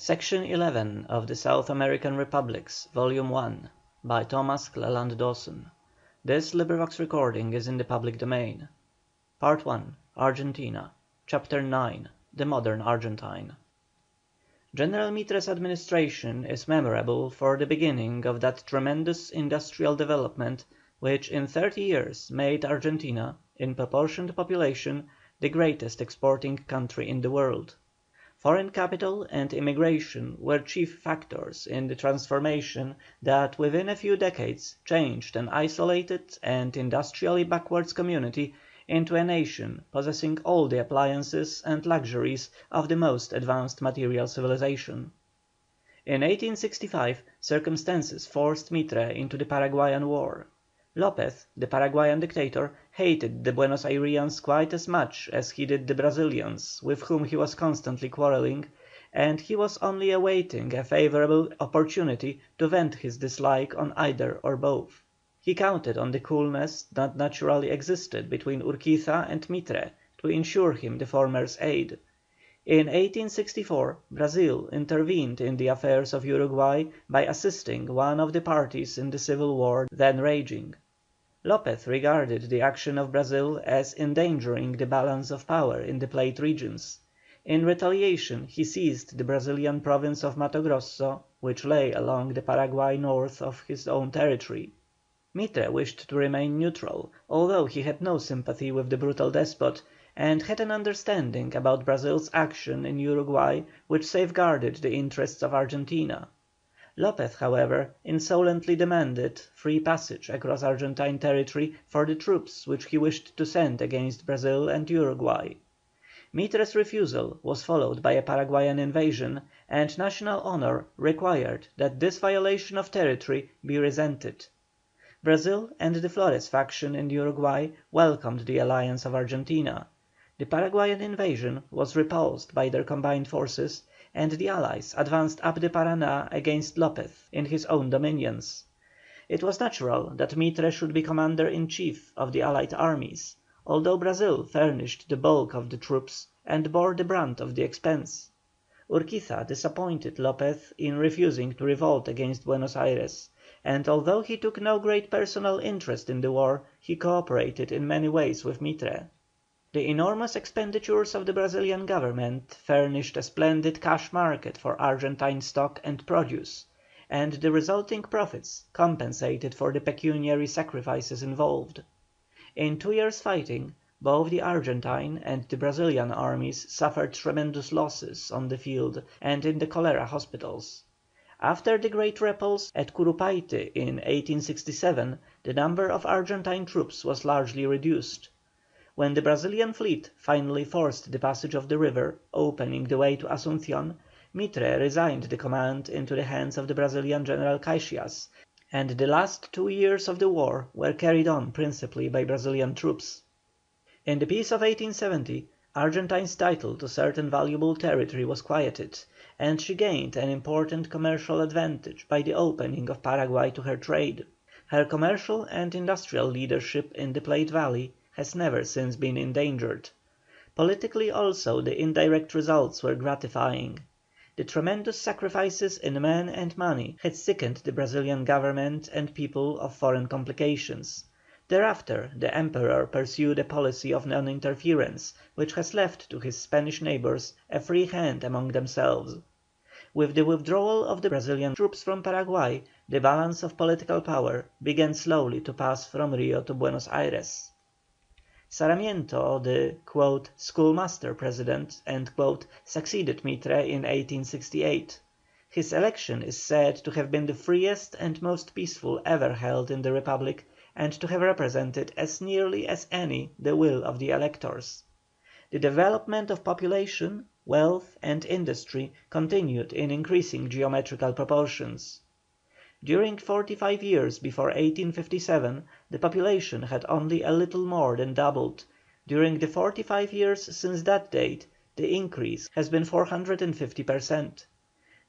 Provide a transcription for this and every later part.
Section 11 of the South American Republics, Volume 1, by Thomas Cleland Dawson. This recording is in the public domain. Part 1. Argentina. Chapter 9. The Modern Argentine. General Mitre's administration is memorable for the beginning of that tremendous industrial development which in 30 years made Argentina, in proportion to population, the greatest exporting country in the world. Foreign capital and immigration were chief factors in the transformation that within a few decades changed an isolated and industrially backward community into a nation possessing all the appliances and luxuries of the most advanced material civilization. In 1865 circumstances forced Mitre into the Paraguayan War. Lopez, the Paraguayan dictator, hated the Buenos Ayrians quite as much as he did the Brazilians, with whom he was constantly quarrelling, and he was only awaiting a favourable opportunity to vent his dislike on either or both. He counted on the coolness that naturally existed between Urquiza and Mitre to ensure him the former's aid. In 1864 Brazil intervened in the affairs of Uruguay by assisting one of the parties in the civil war then raging. Lopez regarded the action of Brazil as endangering the balance of power in the Plate regions. In retaliation he seized the Brazilian province of Mato Grosso, which lay along the Paraguay north of his own territory. Mitre wished to remain neutral, although he had no sympathy with the brutal despot, and had an understanding about Brazil's action in Uruguay which safeguarded the interests of Argentina. Lopez, however, insolently demanded free passage across Argentine territory for the troops which he wished to send against Brazil and Uruguay. Mitre's refusal was followed by a Paraguayan invasion, and national honour required that this violation of territory be resented. Brazil and the Flores faction in Uruguay welcomed the alliance of Argentina. The Paraguayan invasion was repulsed by their combined forces, and the Allies advanced up the Paraná against Lopez in his own dominions. It was natural that Mitre should be commander-in-chief of the Allied armies, although Brazil furnished the bulk of the troops and bore the brunt of the expense. Urquiza disappointed Lopez in refusing to revolt against Buenos Aires, and although he took no great personal interest in the war, he cooperated in many ways with Mitre. The enormous expenditures of the Brazilian Government furnished a splendid cash market for Argentine stock and produce, and the resulting profits compensated for the pecuniary sacrifices involved. In 2 years' fighting, both the Argentine and the Brazilian armies suffered tremendous losses on the field and in the cholera hospitals. After the great repulse at Curupaite in 1867, the number of Argentine troops was largely reduced. When the Brazilian fleet finally forced the passage of the river, opening the way to Asuncion, Mitre resigned the command into the hands of the Brazilian General Caxias, and the last 2 years of the war were carried on principally by Brazilian troops. In the peace of 1870, Argentine's title to certain valuable territory was quieted, and she gained an important commercial advantage by the opening of Paraguay to her trade. Her commercial and industrial leadership in the Plate Valley has never since been endangered. Politically also the indirect results were gratifying. The tremendous sacrifices in men and money had sickened the Brazilian government and people of foreign complications. Thereafter the Emperor pursued a policy of non-interference, which has left to his Spanish neighbours a free hand among themselves. With the withdrawal of the Brazilian troops from Paraguay, the balance of political power began slowly to pass from Rio to Buenos Aires. Sarmiento, the "schoolmaster president," succeeded Mitre in 1868. His election is said to have been the freest and most peaceful ever held in the Republic, and to have represented as nearly as any the will of the electors. The development of population, wealth, and industry continued in increasing geometrical proportions. During 45 years before 1857 the population had only a little more than doubled. During the 45 years since that date the increase has been 450%.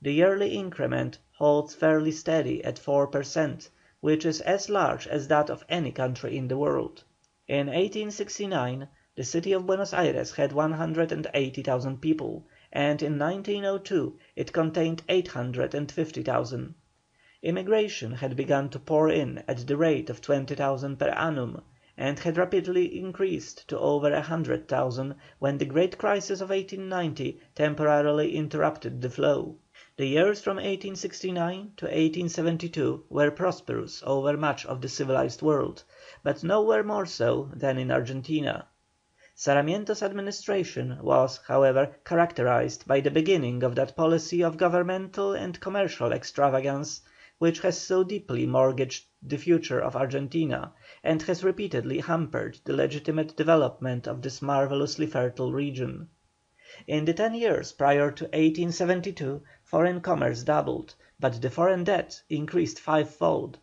The yearly increment holds fairly steady at 4%, which is as large as that of any country in the world. In 1869 the city of Buenos Aires had 180,000 people, and in 1902 it contained 850,000. Immigration had begun to pour in at the rate of 20,000 per annum, and had rapidly increased to over 100,000 when the great crisis of 1890 temporarily interrupted the flow. The years from 1869 to 1872 were prosperous over much of the civilized world, but nowhere more so than in Argentina. Sarmiento's administration was, however, characterized by the beginning of that policy of governmental and commercial extravagance which has so deeply mortgaged the future of Argentina, and has repeatedly hampered the legitimate development of this marvellously fertile region. In the 10 years prior to 1872 foreign commerce doubled, but the foreign debt increased fivefold.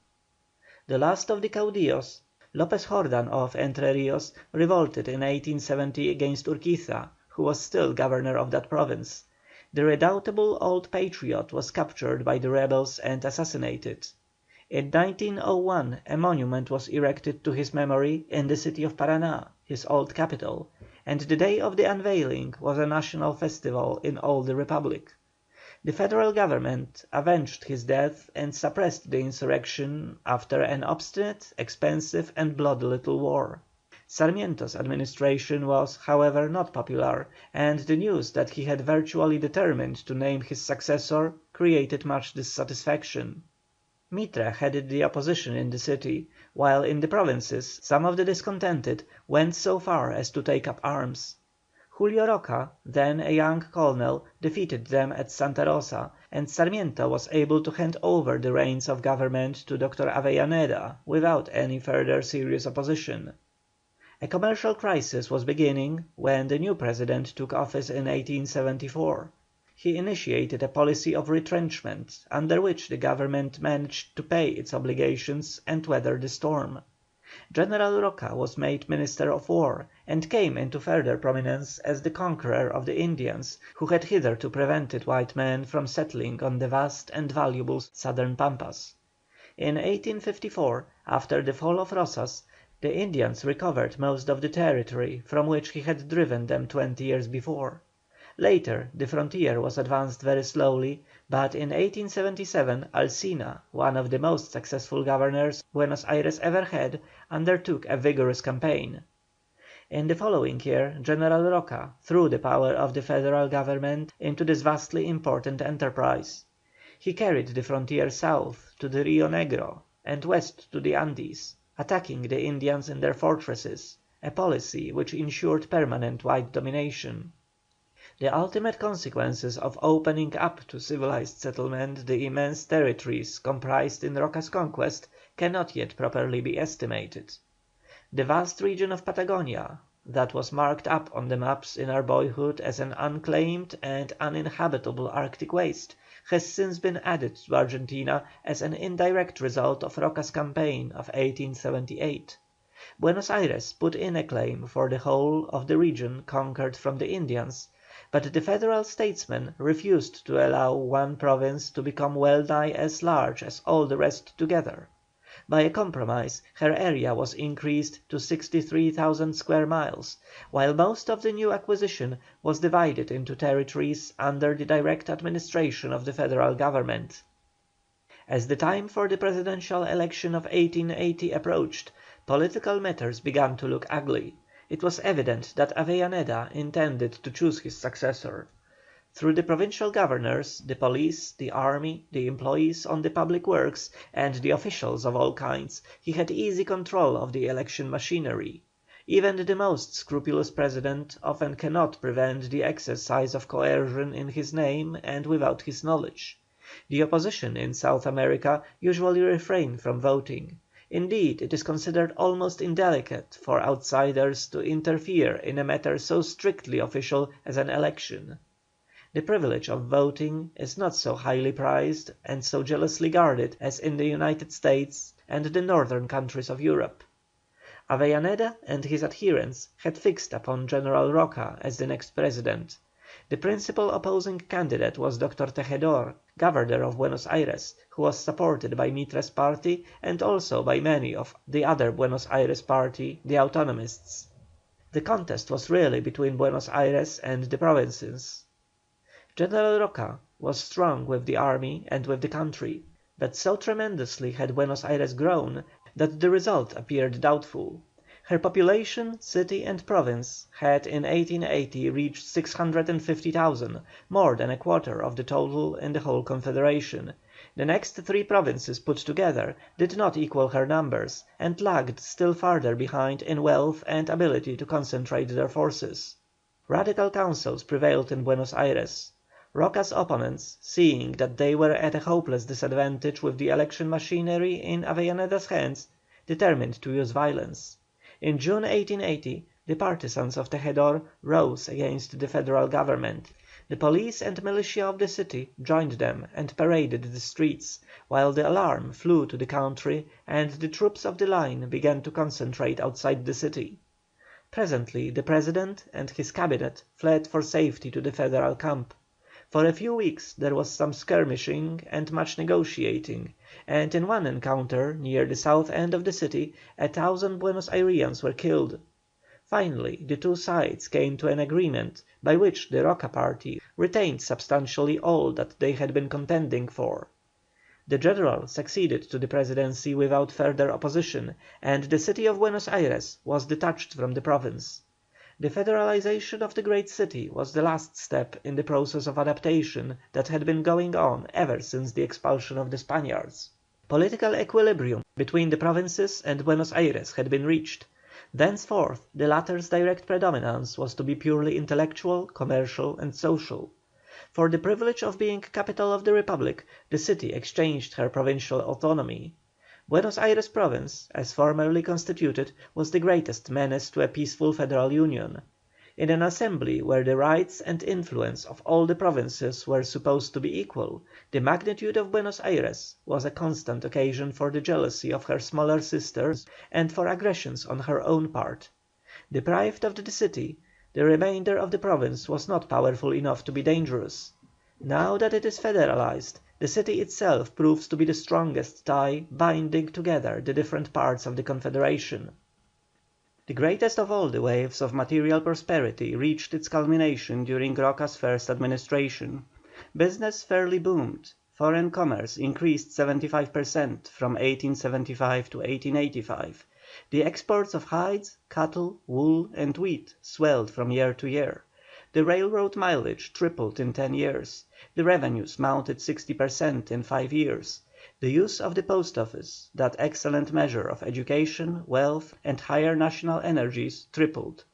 The last of the caudillos, López Jordan of Entre Rios, revolted in 1870 against Urquiza, who was still governor of that province. The redoubtable old patriot was captured by the rebels and assassinated. In 1901 a monument was erected to his memory in the city of Paraná, his old capital, and the day of the unveiling was a national festival in all the Republic. The Federal Government avenged his death and suppressed the insurrection after an obstinate, expensive, and bloody little war. Sarmiento's administration was, however, not popular, and the news that he had virtually determined to name his successor created much dissatisfaction. Mitre headed the opposition in the city, while in the provinces some of the discontented went so far as to take up arms. Julio Roca, then a young colonel, defeated them at Santa Rosa, and Sarmiento was able to hand over the reins of government to Dr. Avellaneda without any further serious opposition. A commercial crisis was beginning when the new President took office in 1874. He initiated a policy of retrenchment, under which the Government managed to pay its obligations and weather the storm. General Roca was made Minister of War, and came into further prominence as the conqueror of the Indians, who had hitherto prevented white men from settling on the vast and valuable southern Pampas. In 1854, after the fall of Rosas, the Indians recovered most of the territory from which he had driven them 20 years before. Later the frontier was advanced very slowly, but in 1877 Alsina, one of the most successful governors Buenos Aires ever had, undertook a vigorous campaign. In the following year General Roca threw the power of the Federal Government into this vastly important enterprise. He carried the frontier south to the Rio Negro and west to the Andes, attacking the Indians in their fortresses, a policy which ensured permanent white domination. The ultimate consequences of opening up to civilized settlement the immense territories comprised in Roca's conquest cannot yet properly be estimated. The vast region of Patagonia, that was marked up on the maps in our boyhood as an unclaimed and uninhabitable Arctic waste, has since been added to Argentina as an indirect result of Roca's campaign of 1878. Buenos Aires put in a claim for the whole of the region conquered from the Indians, but the Federal statesmen refused to allow one province to become well nigh as large as all the rest together. By a compromise her area was increased to 63,000 square miles, while most of the new acquisition was divided into territories under the direct administration of the Federal Government. As the time for the presidential election of 1880 approached, political matters began to look ugly. It was evident that Avellaneda intended to choose his successor. Through the provincial governors, the police, the army, the employees on the public works, and the officials of all kinds, he had easy control of the election machinery. Even the most scrupulous president often cannot prevent the exercise of coercion in his name and without his knowledge. The opposition in South America usually refrain from voting. Indeed, it is considered almost indelicate for outsiders to interfere in a matter so strictly official as an election. The privilege of voting is not so highly prized and so jealously guarded as in the United States and the northern countries of Europe. Avellaneda and his adherents had fixed upon General Roca as the next president. The principal opposing candidate was Dr. Tejedor, Governor of Buenos Aires, who was supported by Mitre's party and also by many of the other Buenos Aires party, the Autonomists. The contest was really between Buenos Aires and the provinces. General Roca was strong with the army and with the country, but so tremendously had Buenos Aires grown that the result appeared doubtful. Her population, city and province, had in 1880 reached 650,000, more than a quarter of the total in the whole Confederation. The next three provinces put together did not equal her numbers, and lagged still farther behind in wealth and ability to concentrate their forces. Radical councils prevailed in Buenos Aires. Roca's opponents, seeing that they were at a hopeless disadvantage with the election machinery in Avellaneda's hands, determined to use violence. In June 1880 the partisans of Tejedor rose against the Federal Government. The police and militia of the city joined them and paraded the streets, while the alarm flew to the country and the troops of the line began to concentrate outside the city. Presently the President and his Cabinet fled for safety to the Federal camp. For a few weeks there was some skirmishing and much negotiating, and in one encounter near the south end of the city 1,000 Buenos Ayreans were killed. Finally the two sides came to an agreement by which the Roca party retained substantially all that they had been contending for. The General succeeded to the presidency without further opposition, and the city of Buenos Aires was detached from the province. The federalization of the great city was the last step in the process of adaptation that had been going on ever since the expulsion of the Spaniards. Political equilibrium between the provinces and Buenos Aires had been reached. Thenceforth the latter's direct predominance was to be purely intellectual, commercial, and social. For the privilege of being capital of the Republic, the city exchanged her provincial autonomy. Buenos Aires province, as formerly constituted, was the greatest menace to a peaceful federal union. In an assembly where the rights and influence of all the provinces were supposed to be equal, the magnitude of Buenos Aires was a constant occasion for the jealousy of her smaller sisters and for aggressions on her own part. Deprived of the city, the remainder of the province was not powerful enough to be dangerous. Now that it is federalized, the city itself proves to be the strongest tie binding together the different parts of the Confederation. The greatest of all the waves of material prosperity reached its culmination during Roca's first administration. Business fairly boomed. Foreign commerce increased 75% from 1875 to 1885. The exports of hides, cattle, wool, and wheat swelled from year to year. The railroad mileage tripled in 10 years. The revenues mounted 60% in 5 years. The use of the post office, that excellent measure of education, wealth, and higher national energies, tripled.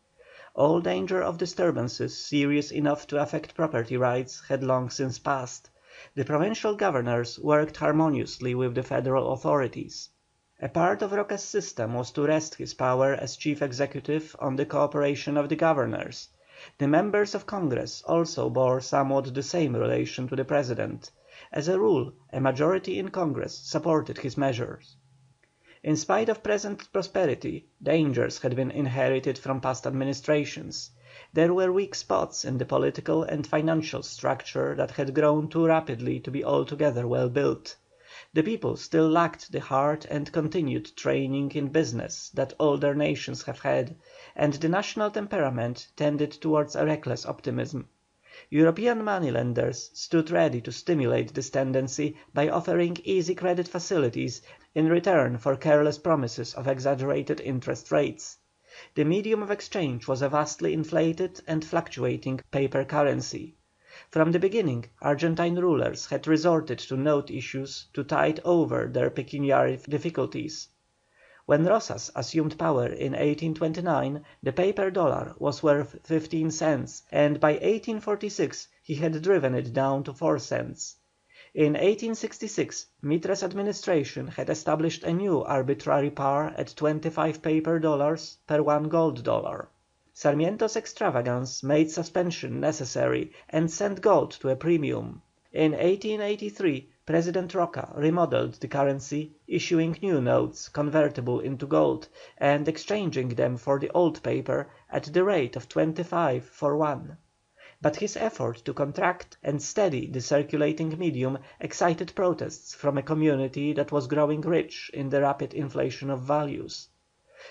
All danger of disturbances serious enough to affect property rights had long since passed. The provincial governors worked harmoniously with the federal authorities. A part of Roca's system was to rest his power as chief executive on the cooperation of the governors. The members of Congress also bore somewhat the same relation to the President. As a rule, a majority in Congress supported his measures. In spite of present prosperity, dangers had been inherited from past administrations. There were weak spots in the political and financial structure that had grown too rapidly to be altogether well built. The people still lacked the hard and continued training in business that older nations have had, and the national temperament tended towards a reckless optimism. European moneylenders stood ready to stimulate this tendency by offering easy credit facilities in return for careless promises of exaggerated interest rates. The medium of exchange was a vastly inflated and fluctuating paper currency. From the beginning Argentine rulers had resorted to note issues to tide over their pecuniary difficulties. When Rosas assumed power in 1829 the paper dollar was worth 15 cents, and by 1846 he had driven it down to 4 cents. In 1866 Mitre's administration had established a new arbitrary par at 25 paper dollars per 1 gold dollar. Sarmiento's extravagance made suspension necessary and sent gold to a premium. In 1883 President Roca remodelled the currency, issuing new notes convertible into gold, and exchanging them for the old paper at the rate of 25 for 1. But his effort to contract and steady the circulating medium excited protests from a community that was growing rich in the rapid inflation of values.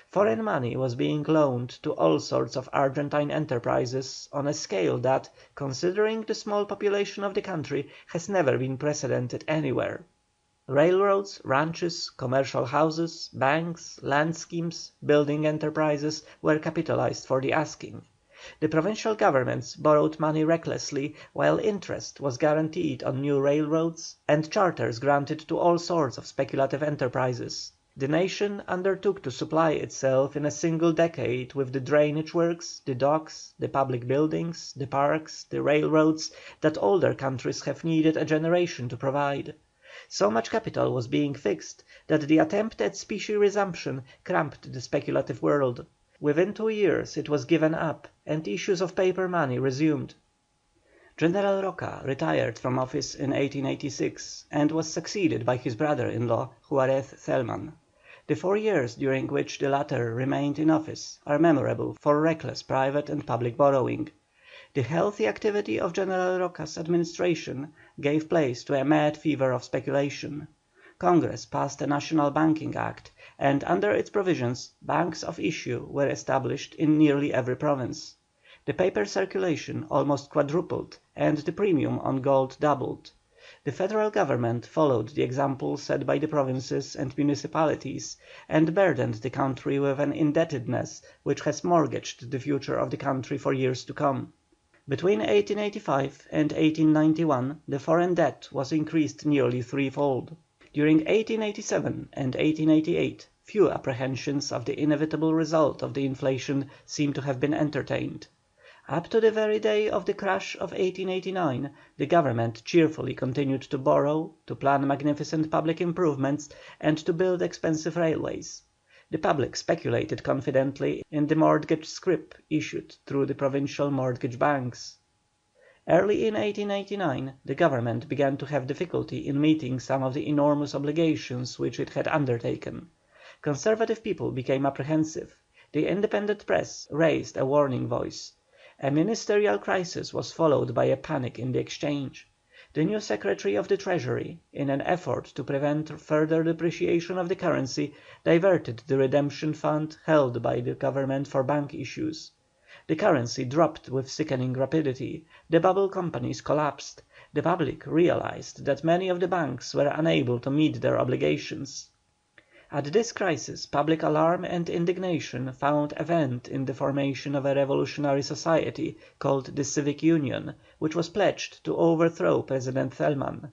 Foreign money was being loaned to all sorts of Argentine enterprises on a scale that, considering the small population of the country, has never been precedented anywhere. Railroads, ranches, commercial houses, banks, land schemes, building enterprises were capitalized for the asking. The provincial governments borrowed money recklessly, while interest was guaranteed on new railroads, and charters granted to all sorts of speculative enterprises. The nation undertook to supply itself in a single decade with the drainage works, the docks, the public buildings, the parks, the railroads, that older countries have needed a generation to provide. So much capital was being fixed, that the attempt at specie resumption cramped the speculative world. Within 2 years it was given up, and issues of paper money resumed. General Roca retired from office in 1886, and was succeeded by his brother-in-law, Juarez Celman. The 4 years during which the latter remained in office are memorable for reckless private and public borrowing. The healthy activity of General Roca's administration gave place to a mad fever of speculation. Congress passed a National Banking Act, and under its provisions banks of issue were established in nearly every province. The paper circulation almost quadrupled, and the premium on gold doubled. The Federal Government followed the example set by the provinces and municipalities, and burdened the country with an indebtedness which has mortgaged the future of the country for years to come. Between 1885 and 1891 the foreign debt was increased nearly threefold. During 1887 and 1888 few apprehensions of the inevitable result of the inflation seem to have been entertained. Up to the very day of the crash of 1889 the Government cheerfully continued to borrow, to plan magnificent public improvements, and to build expensive railways. The public speculated confidently in the mortgage scrip issued through the provincial mortgage banks. Early in 1889 the Government began to have difficulty in meeting some of the enormous obligations which it had undertaken. Conservative people became apprehensive. The independent press raised a warning voice. A ministerial crisis was followed by a panic in the exchange. The new Secretary of the Treasury, in an effort to prevent further depreciation of the currency, diverted the redemption fund held by the Government for bank issues. The currency dropped with sickening rapidity, the bubble companies collapsed, the public realised that many of the banks were unable to meet their obligations. At this crisis public alarm and indignation found a vent in the formation of a revolutionary society called the Civic Union, which was pledged to overthrow President Celman.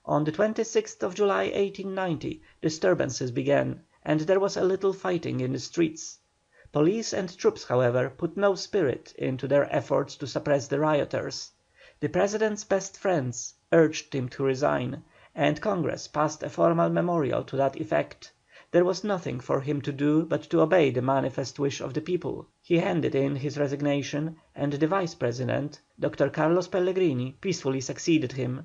On the 26th July 1890 disturbances began, and there was a little fighting in the streets. Police and troops, however, put no spirit into their efforts to suppress the rioters. The President's best friends urged him to resign, and Congress passed a formal memorial to that effect. There was nothing for him to do but to obey the manifest wish of the people. He handed in his resignation, and the Vice President, Dr. Carlos Pellegrini, peacefully succeeded him.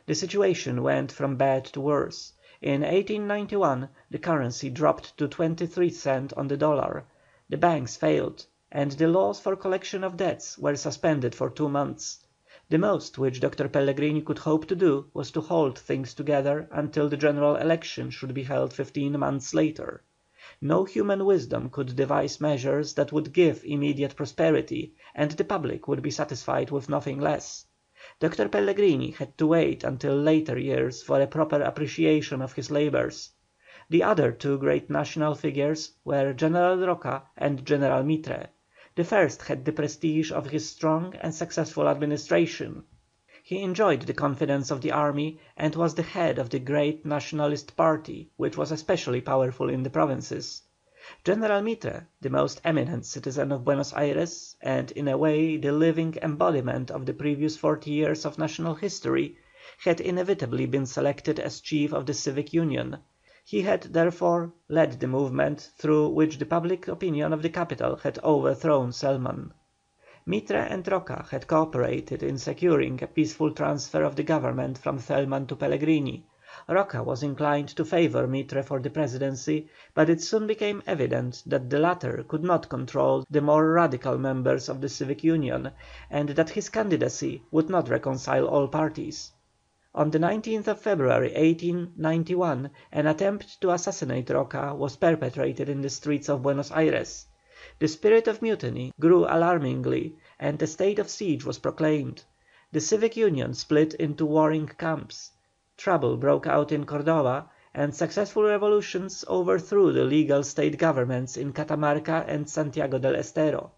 The situation went from bad to worse. In 1891 the currency dropped to 23 cents on the dollar. The banks failed, and the laws for collection of debts were suspended for 2 months. The most which Dr. Pellegrini could hope to do was to hold things together until the general election should be held 15 months later. No human wisdom could devise measures that would give immediate prosperity, and the public would be satisfied with nothing less. Dr. Pellegrini had to wait until later years for a proper appreciation of his labours. The other two great national figures were General Roca and General Mitre. The first had the prestige of his strong and successful administration. He enjoyed the confidence of the army, and was the head of the great Nationalist party, which was especially powerful in the provinces. General Mitre, the most eminent citizen of Buenos Aires, and in a way the living embodiment of the previous 40 years of national history, had inevitably been selected as chief of the Civic Union. He had, therefore, led the movement through which the public opinion of the capital had overthrown Celman. Mitre and Roca had cooperated in securing a peaceful transfer of the government from Celman to Pellegrini. Roca was inclined to favour Mitre for the presidency, but it soon became evident that the latter could not control the more radical members of the Civic Union, and that his candidacy would not reconcile all parties. On the 19th of February, 1891, an attempt to assassinate Roca was perpetrated in the streets of Buenos Aires. The spirit of mutiny grew alarmingly, and a state of siege was proclaimed. The civic union split into warring camps. Trouble broke out in Cordova, and successful revolutions overthrew the legal state governments in Catamarca and Santiago del Estero.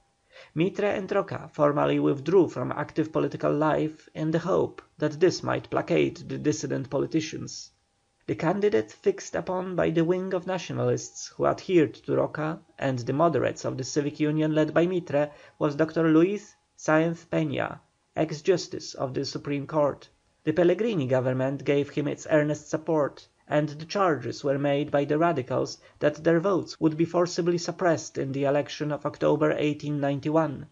Mitre and Roca formally withdrew from active political life in the hope that this might placate the dissident politicians. The candidate fixed upon by the wing of Nationalists who adhered to Roca and the moderates of the Civic Union led by Mitre was Dr. Luis Sáenz Peña, ex-justice of the Supreme Court. The Pellegrini government gave him its earnest support, and the charges were made by the Radicals that their votes would be forcibly suppressed in the election of October, 1891.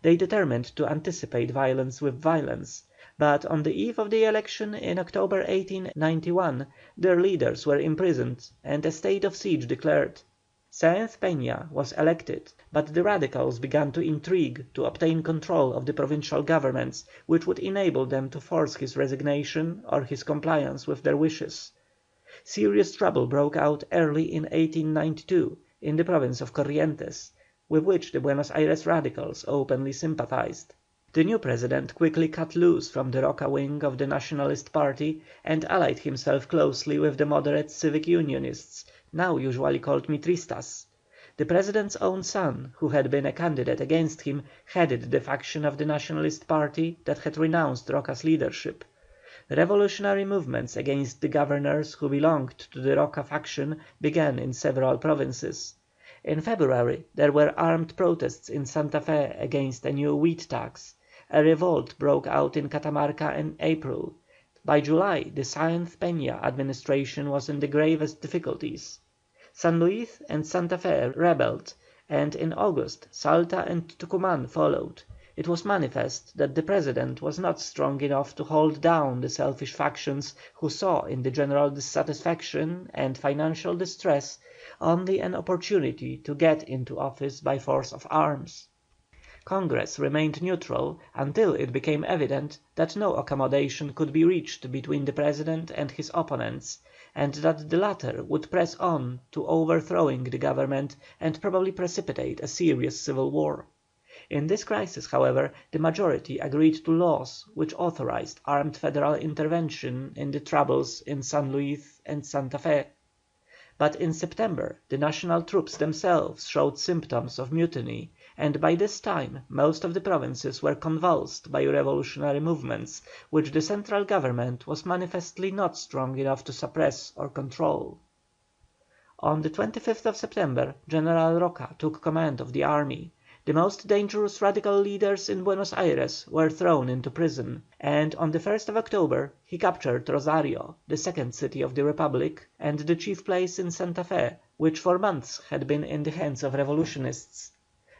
They determined to anticipate violence with violence, but on the eve of the election in October, 1891, their leaders were imprisoned and a state of siege declared. Sáenz Peña was elected, but the Radicals began to intrigue to obtain control of the provincial governments, which would enable them to force his resignation or his compliance with their wishes. Serious trouble broke out early in 1892 in the province of Corrientes, with which the Buenos Aires Radicals openly sympathized. The new President quickly cut loose from the Roca wing of the Nationalist Party and allied himself closely with the moderate Civic Unionists, now usually called Mitristas. The President's own son, who had been a candidate against him, headed the faction of the Nationalist Party that had renounced Roca's leadership. Revolutionary movements against the governors who belonged to the Roca faction began in several provinces. In February there were armed protests in Santa Fe against a new wheat tax. A revolt broke out in Catamarca in April. By July the Sáenz Peña administration was in the gravest difficulties. San Luis and Santa Fe rebelled, and in August Salta and Tucuman followed. It was manifest that the President was not strong enough to hold down the selfish factions who saw in the general dissatisfaction and financial distress only an opportunity to get into office by force of arms. Congress remained neutral until it became evident that no accommodation could be reached between the President and his opponents, and that the latter would press on to overthrowing the government and probably precipitate a serious civil war. In this crisis, however, the majority agreed to laws which authorized armed federal intervention in the troubles in San Luis and Santa Fe. But in September the national troops themselves showed symptoms of mutiny, and by this time most of the provinces were convulsed by revolutionary movements, which the central government was manifestly not strong enough to suppress or control. On the 25th of September General Roca took command of the army. The most dangerous radical leaders in Buenos Aires were thrown into prison, and on the 1st of October he captured Rosario, the second city of the Republic, and the chief place in Santa Fe, which for months had been in the hands of revolutionists.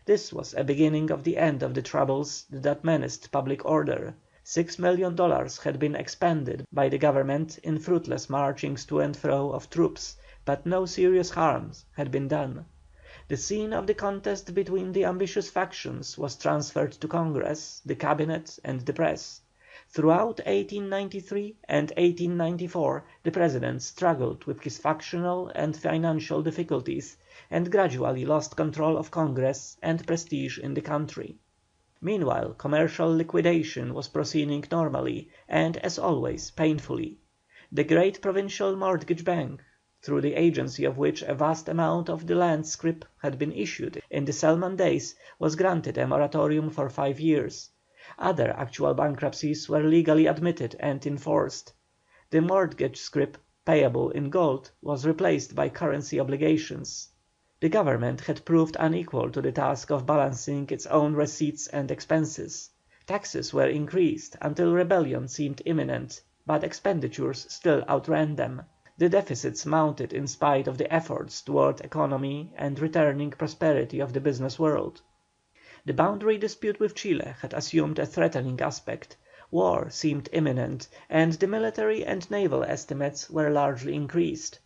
This was a beginning of the end of the troubles that menaced public order. $6 million had been expended by the government in fruitless marchings to and fro of troops, but no serious harm had been done. The scene of the contest between the ambitious factions was transferred to Congress, the Cabinet, and the press. Throughout 1893 and 1894 the President struggled with his factional and financial difficulties, and gradually lost control of Congress and prestige in the country. Meanwhile commercial liquidation was proceeding normally, and as always painfully. The great Provincial Mortgage Bank, through the agency of which a vast amount of the land scrip had been issued in the Selman days, was granted a moratorium for 5 years. Other actual bankruptcies were legally admitted and enforced. The mortgage scrip, payable in gold, was replaced by currency obligations. The Government had proved unequal to the task of balancing its own receipts and expenses. Taxes were increased until rebellion seemed imminent, but expenditures still outran them. The deficits mounted in spite of the efforts toward economy and returning prosperity of the business world. The boundary dispute with Chile had assumed a threatening aspect. War seemed imminent, and the military and naval estimates were largely increased.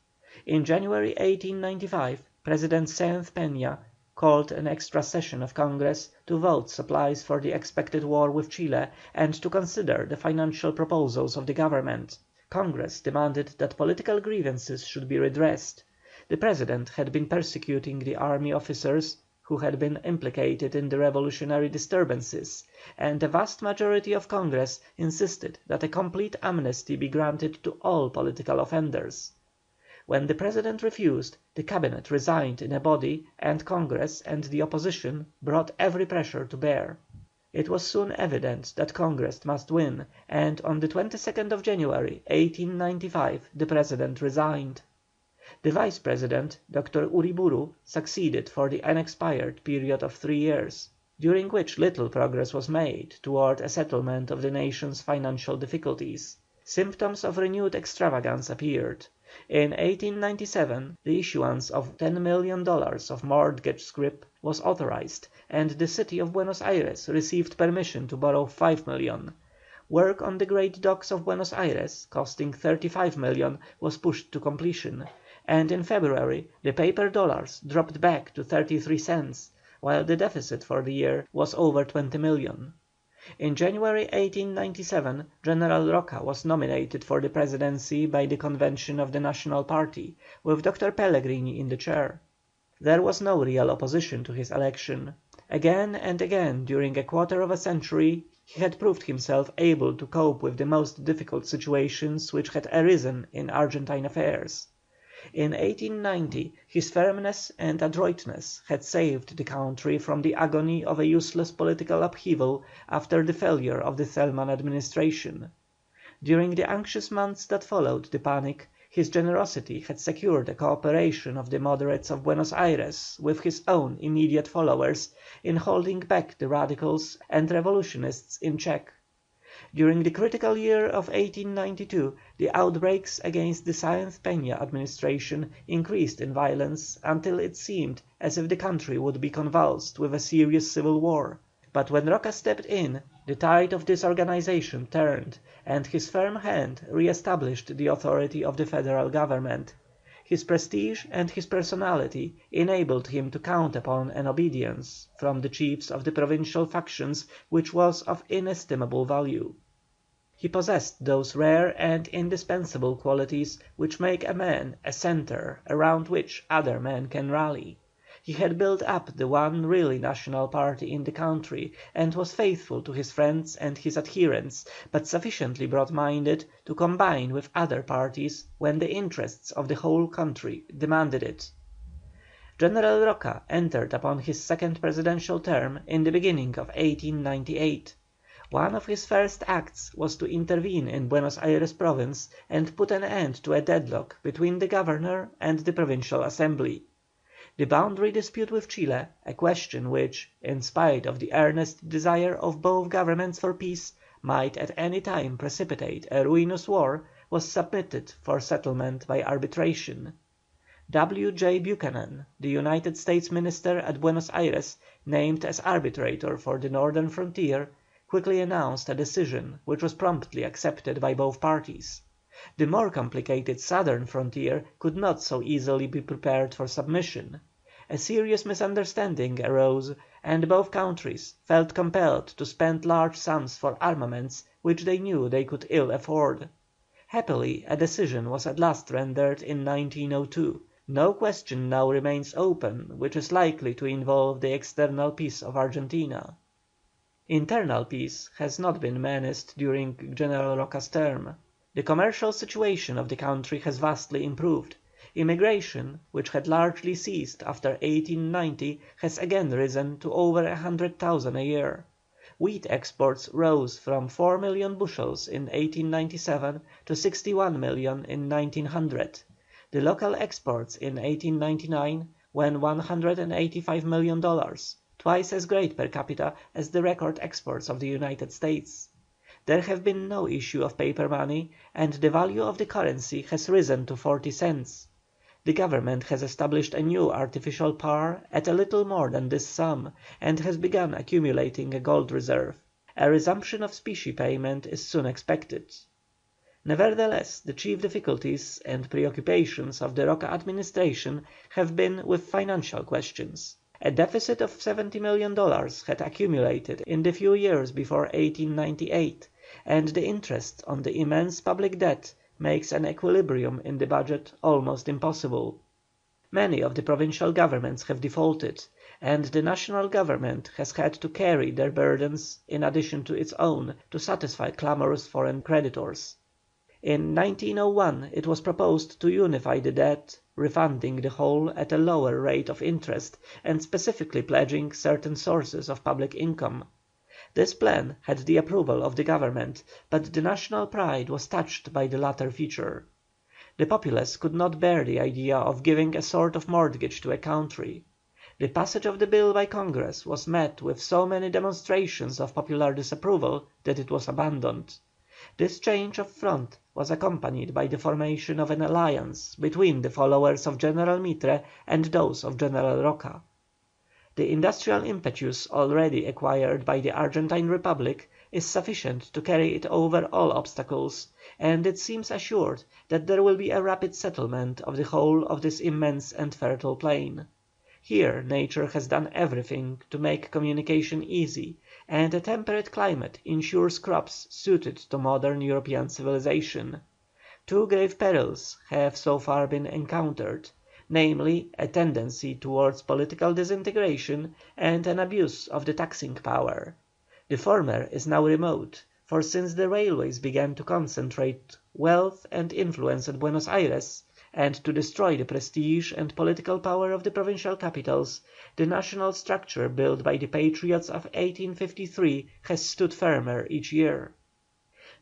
In January 1895 President Sáenz Peña called an extra session of Congress to vote supplies for the expected war with Chile, and to consider the financial proposals of the Government. Congress demanded that political grievances should be redressed. The President had been persecuting the army officers who had been implicated in the revolutionary disturbances, and a vast majority of Congress insisted that a complete amnesty be granted to all political offenders. When the President refused, the Cabinet resigned in a body, and Congress and the opposition brought every pressure to bear. It was soon evident that Congress must win, and on the 22nd of January, 1895, the President resigned. The Vice President, Dr. Uriburu, succeeded for the unexpired period of 3 years, during which little progress was made toward a settlement of the nation's financial difficulties. Symptoms of renewed extravagance appeared. In 1897 the issuance of $10 million of mortgage scrip was authorized, and the city of Buenos Aires received permission to borrow $5 million. Work on the great docks of Buenos Aires, costing $35 million, was pushed to completion, and in February the paper dollars dropped back to 33 cents, while the deficit for the year was over 20 million. In January 1897 General Roca was nominated for the presidency by the convention of the National Party, with Dr. Pellegrini in the chair. There was no real opposition to his election. Again and again during a quarter of a century he had proved himself able to cope with the most difficult situations which had arisen in Argentine affairs. In 1890 his firmness and adroitness had saved the country from the agony of a useless political upheaval after the failure of the Thälmann administration. During the anxious months that followed the panic, his generosity had secured the co-operation of the moderates of Buenos Aires with his own immediate followers in holding back the radicals and revolutionists in check. During the critical year of 1892 the outbreaks against the Sáenz Peña administration increased in violence until it seemed as if the country would be convulsed with a serious civil war. But when Roca stepped in, the tide of disorganization turned, and his firm hand re-established the authority of the Federal Government. His prestige and his personality enabled him to count upon an obedience from the chiefs of the provincial factions which was of inestimable value. He possessed those rare and indispensable qualities which make a man a centre around which other men can rally. He had built up the one really national party in the country, and was faithful to his friends and his adherents, but sufficiently broad-minded to combine with other parties when the interests of the whole country demanded it. General Roca entered upon his second presidential term in the beginning of 1898. One of his first acts was to intervene in Buenos Aires province and put an end to a deadlock between the Governor and the Provincial Assembly. The boundary dispute with Chile, a question which, in spite of the earnest desire of both governments for peace, might at any time precipitate a ruinous war, was submitted for settlement by arbitration. W. J. Buchanan, the United States Minister at Buenos Aires, named as arbitrator for the northern frontier, quickly announced a decision which was promptly accepted by both parties. The more complicated southern frontier could not so easily be prepared for submission. A serious misunderstanding arose, and both countries felt compelled to spend large sums for armaments which they knew they could ill afford. Happily a decision was at last rendered in 1902. No question now remains open which is likely to involve the external peace of Argentina. Internal peace has not been menaced during General Roca's term. The commercial situation of the country has vastly improved. Immigration, which had largely ceased after 1890, has again risen to over 100,000 a year. Wheat exports rose from 4 million bushels in 1897 to 61 million in 1900. The local exports in 1899 were $185 million, twice as great per capita as the record exports of the United States. There have been no issue of paper money, and the value of the currency has risen to 40 cents. The Government has established a new artificial par at a little more than this sum, and has begun accumulating a gold reserve. A resumption of specie payment is soon expected. Nevertheless, the chief difficulties and preoccupations of the Roca administration have been with financial questions. A deficit of $70 million had accumulated in the few years before 1898, and the interest on the immense public debt makes an equilibrium in the budget almost impossible. Many of the provincial governments have defaulted, and the National Government has had to carry their burdens in addition to its own to satisfy clamorous foreign creditors. In 1901 it was proposed to unify the debt, refunding the whole at a lower rate of interest, and specifically pledging certain sources of public income. This plan had the approval of the Government, but the national pride was touched by the latter feature. The populace could not bear the idea of giving a sort of mortgage to a country. The passage of the bill by Congress was met with so many demonstrations of popular disapproval that it was abandoned. This change of front was accompanied by the formation of an alliance between the followers of General Mitre and those of General Roca. The industrial impetus already acquired by the Argentine Republic is sufficient to carry it over all obstacles, and it seems assured that there will be a rapid settlement of the whole of this immense and fertile plain. Here Nature has done everything to make communication easy, and a temperate climate ensures crops suited to modern European civilization. Two grave perils have so far been encountered, namely a tendency towards political disintegration and an abuse of the taxing power. The former is now remote, for since the railways began to concentrate wealth and influence at Buenos Aires, and to destroy the prestige and political power of the provincial capitals, the national structure built by the Patriots of 1853 has stood firmer each year.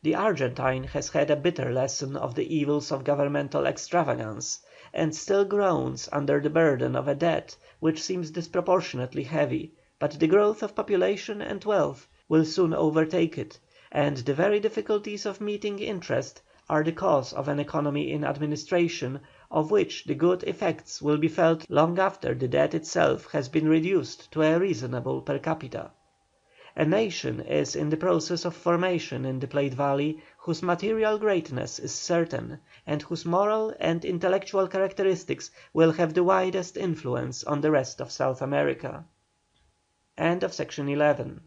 The Argentine has had a bitter lesson of the evils of governmental extravagance, and still groans under the burden of a debt which seems disproportionately heavy, but the growth of population and wealth will soon overtake it, and the very difficulties of meeting interest are the cause of an economy in administration, of which the good effects will be felt long after the debt itself has been reduced to a reasonable per capita. A nation is in the process of formation in the Plate Valley whose material greatness is certain, and whose moral and intellectual characteristics will have the widest influence on the rest of South America. Section 11.